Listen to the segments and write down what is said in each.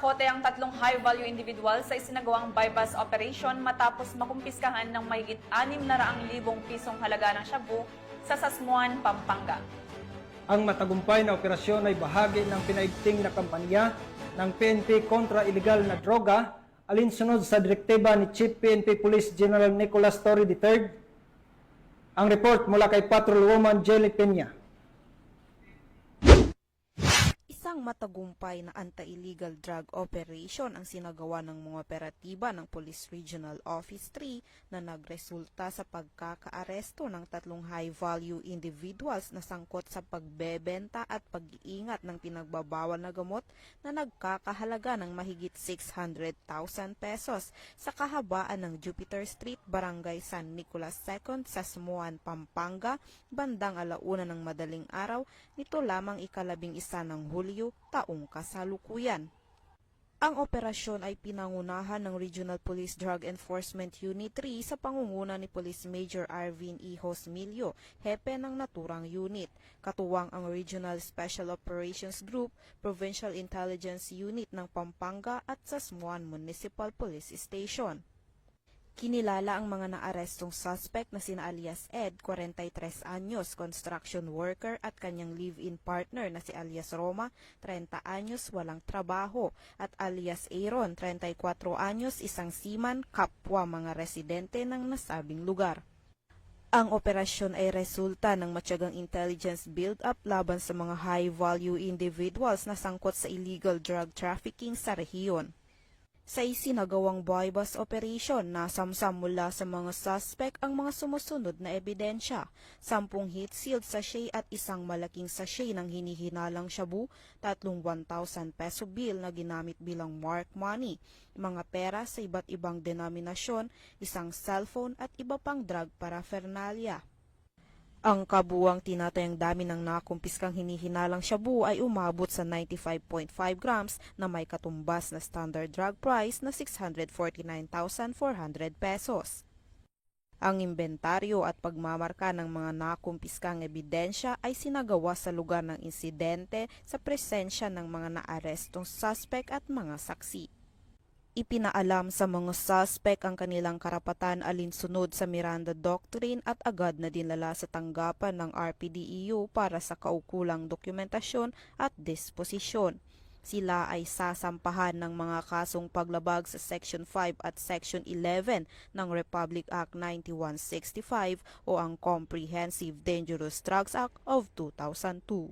nasakote ang 3 high-value individual sa isinagawang bypass operation matapos makumpiskahan ng mahigit 600,000 pisong halaga ng shabu sa Sasmuan, Pampanga. Ang matagumpay na operasyon ay bahagi ng pinaigting na kampanya ng PNP kontra ilegal na droga alinsunod sa direktiba ni Chief PNP Police General Nicolas Torre III. Ang report mula kay Patrolwoman Jelly Peña. Isang matagumpay na anti-illegal drug operation ang sinagawa ng mga operatiba ng Police Regional Office 3 na nagresulta sa pagkakaaresto ng 3 high-value individuals na sangkot sa pagbebenta at pag-iingat ng pinagbabawal na gamot na nagkakahalaga ng mahigit 600,000 pesos sa kahabaan ng Jupiter Street, Barangay San Nicolas II, Sasmuan, Pampanga, bandang 1:00 ng madaling araw nito lamang ika-11 ng Hulyo taong kasalukuyan. Ang operasyon ay pinangunahan ng Regional Police Drug Enforcement Unit 3 sa pangunguna ni Police Major Arvin E. Hosmilio, hepe ng naturang unit. Katuwang ang Regional Special Operations Group, Provincial Intelligence Unit ng Pampanga at Sasmuan Municipal Police Station. Kinilala ang mga naarestong suspect na sina alias Ed, 43 anyos, construction worker at kanyang live-in partner na si alias Roma, 30 anyos, walang trabaho, at alias Aaron, 34 anyos, isang seaman, kapwa mga residente ng nasabing lugar. Ang operasyon ay resulta ng matyagang intelligence build-up laban sa mga high-value individuals na sangkot sa illegal drug trafficking sa rehiyon. Sa isinagawang bypass operation, nasamsam mula sa mga suspect ang mga sumusunod na ebidensya, 10 heat sealed sachet at isang malaking sachet ng hinihinalang shabu, 3 1,000 peso bill na ginamit bilang mark money, mga pera sa iba't ibang denominasyon, isang cellphone at iba pang drug paraphernalia. Ang kabuuang tinatayang dami ng nakumpiskang hinihinalang shabu ay umabot sa 95.5 grams na may katumbas na standard drug price na 649,400 pesos. Ang inventaryo at pagmamarka ng mga nakumpiskang ebidensya ay sinagawa sa lugar ng insidente sa presensya ng mga naarestong suspect at mga saksi. Ipinaalam sa mga suspect ang kanilang karapatan alinsunod sa Miranda Doctrine at agad na dinala sa tanggapan ng RPDEU para sa kaukulang dokumentasyon at disposisyon. Sila ay sasampahan ng mga kasong paglabag sa Section 5 at Section 11 ng Republic Act 9165 o ang Comprehensive Dangerous Drugs Act of 2002.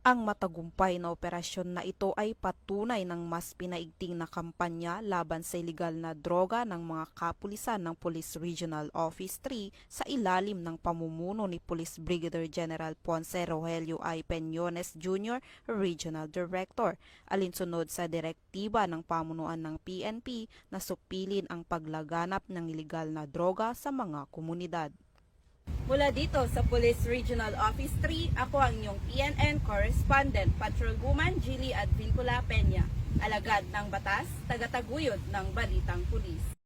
Ang matagumpay na operasyon na ito ay patunay ng mas pinaigting na kampanya laban sa ilegal na droga ng mga kapulisan ng Police Regional Office 3 sa ilalim ng pamumuno ni Police Brigadier General Ponce Rogelio I. Peñones Jr., Regional Director, alinsunod sa direktiba ng pamunuan ng PNP na supilin ang paglaganap ng ilegal na droga sa mga komunidad. Mula dito sa Police Regional Office 3, ako ang inyong PNN Correspondent, Patrolwoman Jilly Advincula Peña, alagad ng batas, tagataguyod ng Balitang Pulis.